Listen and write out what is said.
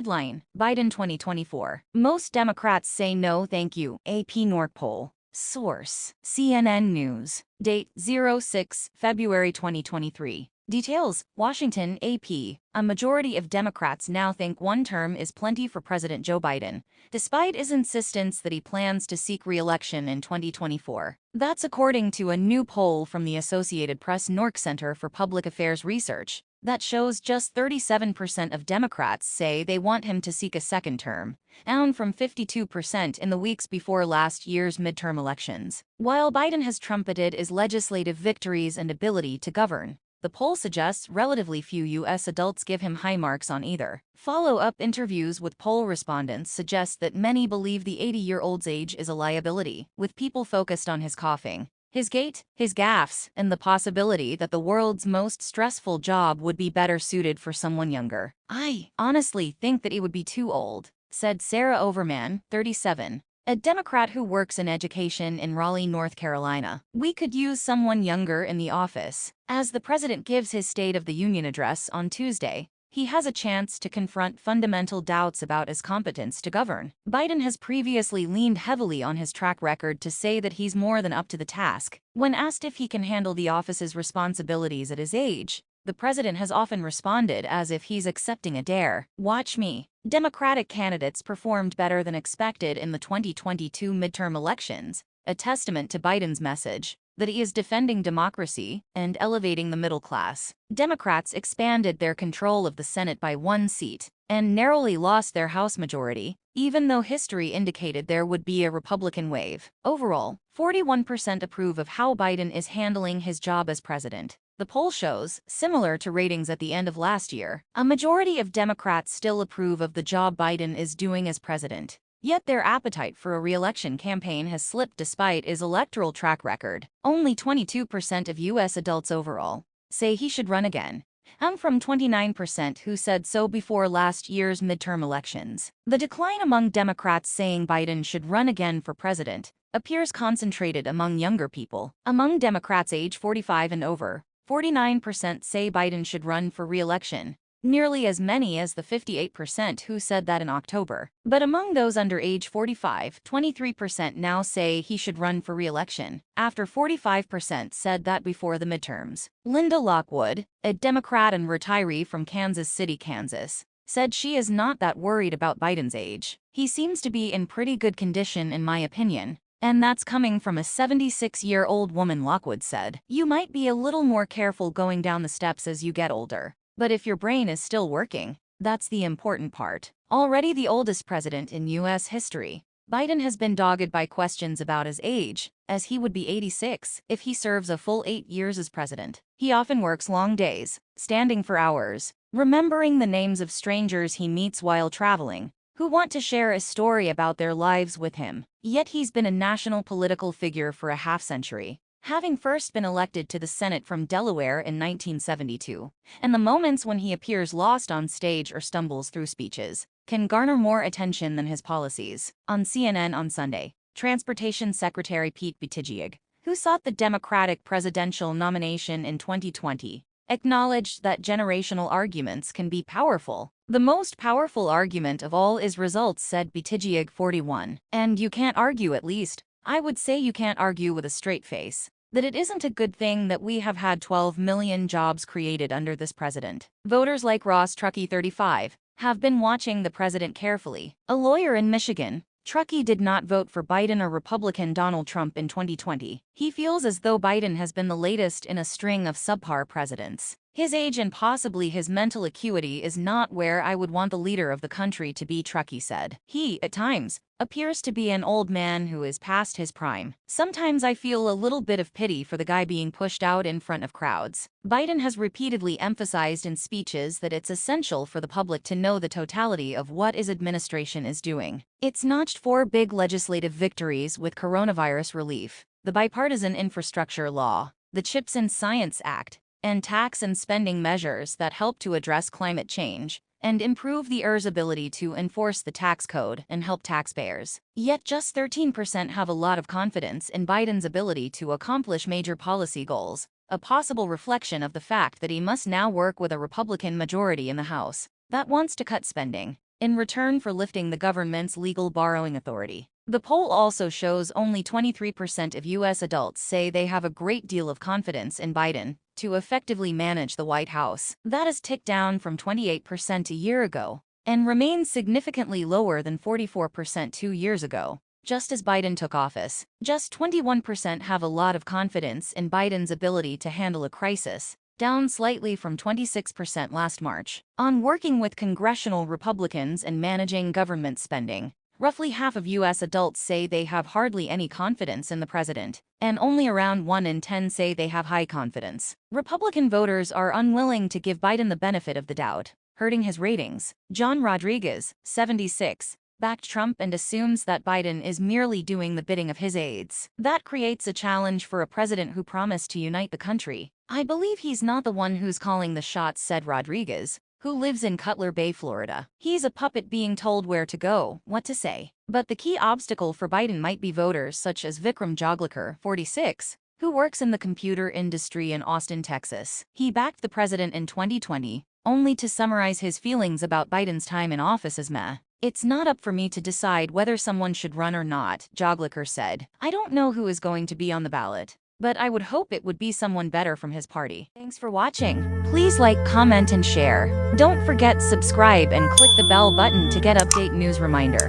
Headline: Biden 2024. Most Democrats say no thank you. AP-NORC poll. Source: CNN News. Date: 06 February 2023. Details: Washington, AP. A majority of Democrats now think one term is plenty for President Joe Biden, despite his insistence that he plans to seek re-election in 2024. That's according to a new poll from the Associated Press-NORC Center for Public Affairs Research that shows just 37% of Democrats say they want him to seek a second term, down from 52% in the weeks before last year's midterm elections. While Biden has trumpeted his legislative victories and ability to govern, the poll suggests relatively few U.S. adults give him high marks on either. Follow-up interviews with poll respondents suggest that many believe the 80-year-old's age is a liability, with people focused on his coughing, his gait, his gaffes, and the possibility that the world's most stressful job would be better suited for someone younger. "I honestly think that he would be too old," said Sarah Overman, 37. A Democrat who works in education in Raleigh, North Carolina. "We could use someone younger in the office." As the president gives his State of the Union address on Tuesday, he has a chance to confront fundamental doubts about his competence to govern. Biden has previously leaned heavily on his track record to say that he's more than up to the task. When asked if he can handle the office's responsibilities at his age, the president has often responded as if he's accepting a dare. "Watch me." Democratic candidates performed better than expected in the 2022 midterm elections, a testament to Biden's message that he is defending democracy and elevating the middle class. Democrats expanded their control of the Senate by 1 seat and narrowly lost their House majority, even though history indicated there would be a Republican wave. Overall, 41% approve of how Biden is handling his job as president. The poll shows, similar to ratings at the end of last year, a majority of Democrats still approve of the job Biden is doing as president. Yet their appetite for a re-election campaign has slipped despite his electoral track record. Only 22% of U.S. adults overall say he should run again, up from 29% who said so before last year's midterm elections. The decline among Democrats saying Biden should run again for president appears concentrated among younger people. Among Democrats age 45 and over, 49% say Biden should run for re-election, nearly as many as the 58% who said that in October. But among those under age 45, 23% now say he should run for re-election, after 45% said that before the midterms. Linda Lockwood, a Democrat and retiree from Kansas City, Kansas, said she is not that worried about Biden's age. "He seems to be in pretty good condition in my opinion." And that's coming from a 76-year-old woman, Lockwood said. "You might be a little more careful going down the steps as you get older, but if your brain is still working, that's the important part." Already the oldest president in U.S. history, Biden has been dogged by questions about his age, as he would be 86 if he serves a full 8 years as president. He often works long days, standing for hours, remembering the names of strangers he meets while traveling, who want to share a story about their lives with him. Yet he's been a national political figure for a half-century, having first been elected to the Senate from Delaware in 1972, and the moments when he appears lost on stage or stumbles through speeches can garner more attention than his policies. On CNN on Sunday, Transportation Secretary Pete Buttigieg, who sought the Democratic presidential nomination in 2020, acknowledged that generational arguments can be powerful. "The most powerful argument of all is results," said Buttigieg, 41. "And you can't argue, at least I would say you can't argue with a straight face, that it isn't a good thing that we have had 12 million jobs created under this president." Voters like Ross Truckee, 35, have been watching the president carefully. A lawyer in Michigan, Truckee did not vote for Biden or Republican Donald Trump in 2020. He feels as though Biden has been the latest in a string of subpar presidents. "His age and possibly his mental acuity is not where I would want the leader of the country to be," Truckee said. "He, at times, appears to be an old man who is past his prime. Sometimes I feel a little bit of pity for the guy being pushed out in front of crowds." Biden has repeatedly emphasized in speeches that it's essential for the public to know the totality of what his administration is doing. It's notched 4 big legislative victories with coronavirus relief, the bipartisan infrastructure law, the CHIPS and Science Act, and tax and spending measures that help to address climate change and improve the ER's ability to enforce the tax code and help taxpayers. Yet just 13% have a lot of confidence in Biden's ability to accomplish major policy goals, a possible reflection of the fact that he must now work with a Republican majority in the House that wants to cut spending. in return for lifting the government's legal borrowing authority. The poll also shows only 23% of U.S. adults say they have a great deal of confidence in Biden to effectively manage the White House. That has ticked down from 28% a year ago and remains significantly lower than 44% 2 years ago. Just as Biden took office, just 21% have a lot of confidence in Biden's ability to handle a crisis, down slightly from 26% last March. On working with congressional Republicans and managing government spending, roughly half of U.S. adults say they have hardly any confidence in the president, and only around 1 in 10 say they have high confidence. Republican voters are unwilling to give Biden the benefit of the doubt, hurting his ratings. John Rodriguez, 76, backed Trump and assumes that Biden is merely doing the bidding of his aides. That creates a challenge for a president who promised to unite the country. I believe he's not the one who's calling the shots, said Rodriguez, who lives in Cutler Bay, Florida. He's a puppet being told where to go, what to say. But the key obstacle for Biden might be voters such as Vikram Joglekar, 46, who works in the computer industry in Austin, Texas. He backed the president in 2020, only to summarize his feelings about Biden's time in office as meh. It's not up for me to decide whether someone should run or not, Joglekar said. I don't know who is going to be on the ballot, but I would hope it would be someone better from his party. Thanks for watching. Please like, comment, and share. Don't forget subscribe and click the bell button to get update news reminder.